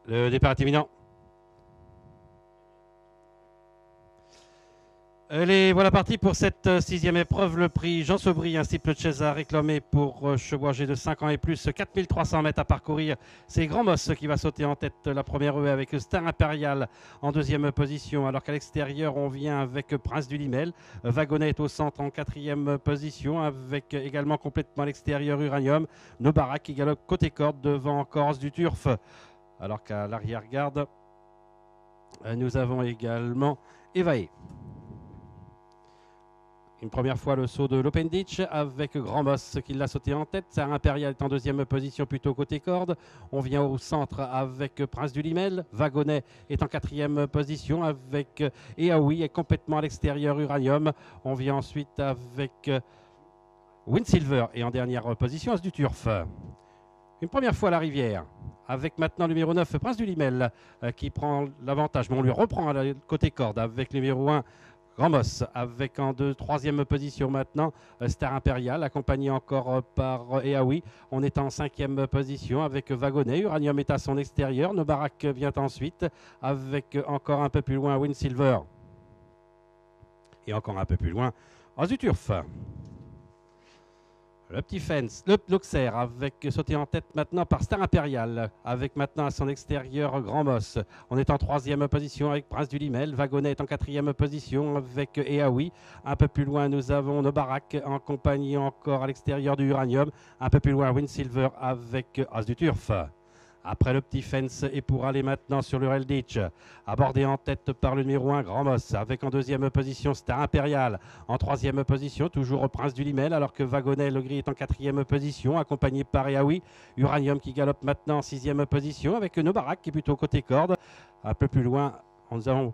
Le départ est imminent. Allez, voilà parti pour cette sixième épreuve. Le prix Jean Sobry, un cycle de César réclamé pour chevaux âgés de 5 ans et plus. 4300 mètres à parcourir. C'est Grand Moss qui va sauter en tête la première haie avec Star Impérial en deuxième position. Alors qu'à l'extérieur, on vient avec Prince du Limel. Wagonnet est au centre en quatrième position avec également complètement à l'extérieur Uranium. Nobarak qui galope côté corde devant encore Os du Turf. Alors qu'à l'arrière-garde, nous avons également Evae. Une première fois le saut de l'Open Ditch avec Grand Moss qui l'a sauté en tête. Star Impérial est en deuxième position plutôt côté corde. On vient au centre avec Prince du Limel. Wagonnet est en quatrième position avec Eaoui est complètement à l'extérieur Uranium. On vient ensuite avec Windsilver et en dernière position As du Turf. Une première fois à la rivière avec maintenant le numéro 9 Prince du Limel qui prend l'avantage. Mais on lui reprend à la côté corde avec le numéro 1 Grand Moss avec en troisième position maintenant Star Impérial accompagné encore par Eaoui. On est en cinquième position avec Wagonnet. Uranium est à son extérieur. Nobarak vient ensuite avec encore un peu plus loin Windsilver. Et encore un peu plus loin As du Turf. Le petit fence, le Luxer avec sauté en tête maintenant par Star Impérial avec maintenant à son extérieur Grand Moss. On est en troisième position avec Prince du Limel. Wagonnet est en quatrième position avec Eaoui. Un peu plus loin, nous avons Nobarak en compagnie encore à l'extérieur du Uranium. Un peu plus loin, Windsilver avec As du Turf. Après le petit fence et pour aller maintenant sur le Rail Ditch, abordé en tête par le numéro 1 Grand Moss, avec en deuxième position Star Impérial, en troisième position toujours Prince du Limel, alors que Wagonnet le gris est en quatrième position, accompagné par Eaoui. Uranium qui galope maintenant en sixième position, avec Nobarak qui est plutôt côté corde. Un peu plus loin, nous avons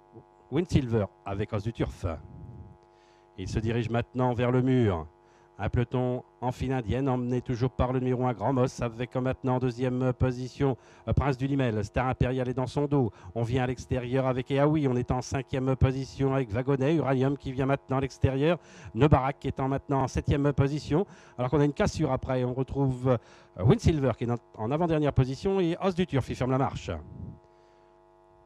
Windsilver avec As du Turf. Il se dirige maintenant vers le mur. Un peloton en file indienne, emmené toujours par le numéro 1 Grand Moss, avec maintenant en deuxième position Prince du Limel. Star Impérial est dans son dos. On vient à l'extérieur avec Eaoui. On est en cinquième position avec Wagonnet. Uranium qui vient maintenant à l'extérieur. Nobarak qui est maintenant en septième position. Alors qu'on a une cassure après. On retrouve Windsilver qui est en avant-dernière position et As du Turf qui ferme la marche.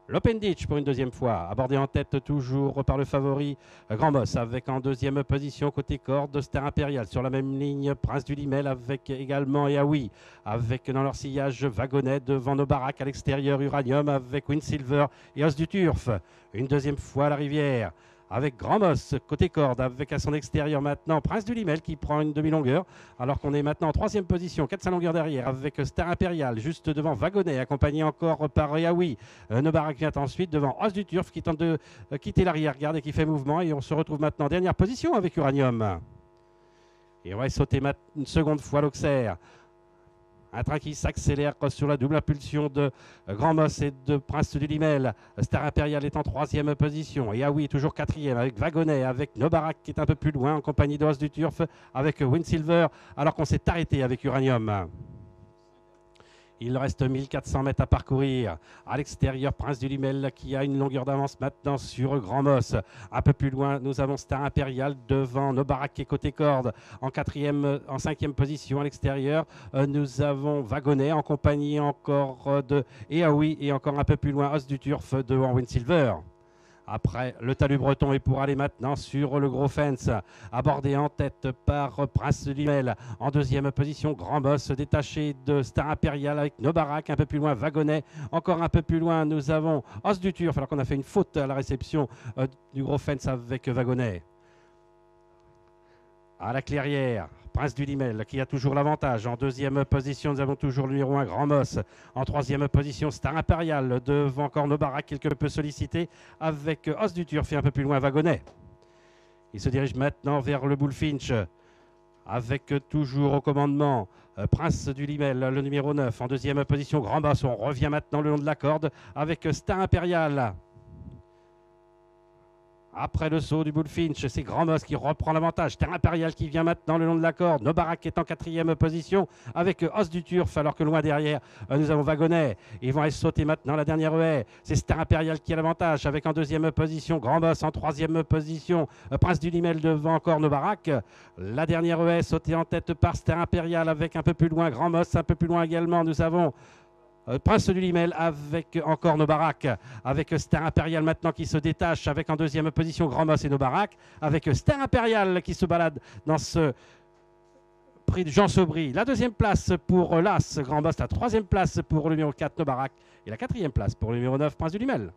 L'Open Ditch pour une deuxième fois, abordé en tête toujours par le favori Grand Moss, avec en deuxième position côté corde Star Impérial. Sur la même ligne, Prince du Limel avec également Eaoui, avec dans leur sillage Wagonnet devant Nobarak à l'extérieur Uranium avec Windsilver et As du Turf. Une deuxième fois la rivière avec Grand Moss côté corde, avec à son extérieur maintenant Prince du Limel qui prend une demi-longueur, alors qu'on est maintenant en troisième position, 400 longueurs derrière, avec Star Impérial juste devant Wagonnet, accompagné encore par Eaoui. Nobarak vient ensuite devant As du Turf qui tente de quitter l'arrière-garde et qui fait mouvement, et on se retrouve maintenant en dernière position avec Uranium. Et on va sauter une seconde fois l'Auxerre. Un train qui s'accélère sur la double impulsion de Grand Moss et de Prince du Limel. Star Impérial est en troisième position. Eaoui est toujours quatrième avec Wagonnet, avec Nobarak qui est un peu plus loin en compagnie d'As du Turf, avec Windsilver, alors qu'on s'est arrêté avec Uranium. Il reste 1400 mètres à parcourir. À l'extérieur, Prince du Limel qui a une longueur d'avance maintenant sur Grand Moss. Un peu plus loin, nous avons Star Impérial devant Nobarak qui est côté corde. En cinquième position à l'extérieur, nous avons Wagonnet en compagnie encore de Eaoui et encore un peu plus loin As du Turf devant Windsilver. Après le talus breton et pour aller maintenant sur le gros fence, abordé en tête par Prince du Limel. En deuxième position, Grand Moss détaché de Star Impérial avec Nobarak. Un peu plus loin, Wagonnet. Encore un peu plus loin, nous avons As du Turf, alors qu'on a fait une faute à la réception du gros fence avec Wagonnet. À la clairière, Prince du Limel qui a toujours l'avantage. En deuxième position, nous avons toujours le numéro 1 Grand Moss. En troisième position, Star Impérial devant encore Nobarak quelque peu sollicité avec As du Turf et un peu plus loin Wagonnet. Il se dirige maintenant vers le Bullfinch avec toujours au commandement Prince du Limel, le numéro 9. En deuxième position, Grand Moss. On revient maintenant le long de la corde avec Star Impérial. Après le saut du Bullfinch, c'est Grand Moss qui reprend l'avantage. Star Impérial qui vient maintenant le long de la corde. Nobarak est en quatrième position avec As du Turf, alors que loin derrière, nous avons Wagonnet. Ils vont aller sauter maintenant la dernière haie. C'est Star Impérial qui a l'avantage avec en deuxième position Grand Moss, en troisième position Prince du Limel devant encore Nobarak. La dernière haie sautée en tête par Star Impérial avec un peu plus loin Grand Moss, un peu plus loin également nous avons Prince du Limel avec encore Nobarak, avec Star Impérial maintenant qui se détache, avec en deuxième position Grand Moss et Nobarak, avec Star Impérial qui se balade dans ce prix de Jean Sobry. La deuxième place pour l'As Grand Moss, la troisième place pour le numéro 4 Nobarak et la quatrième place pour le numéro 9 Prince du Limel.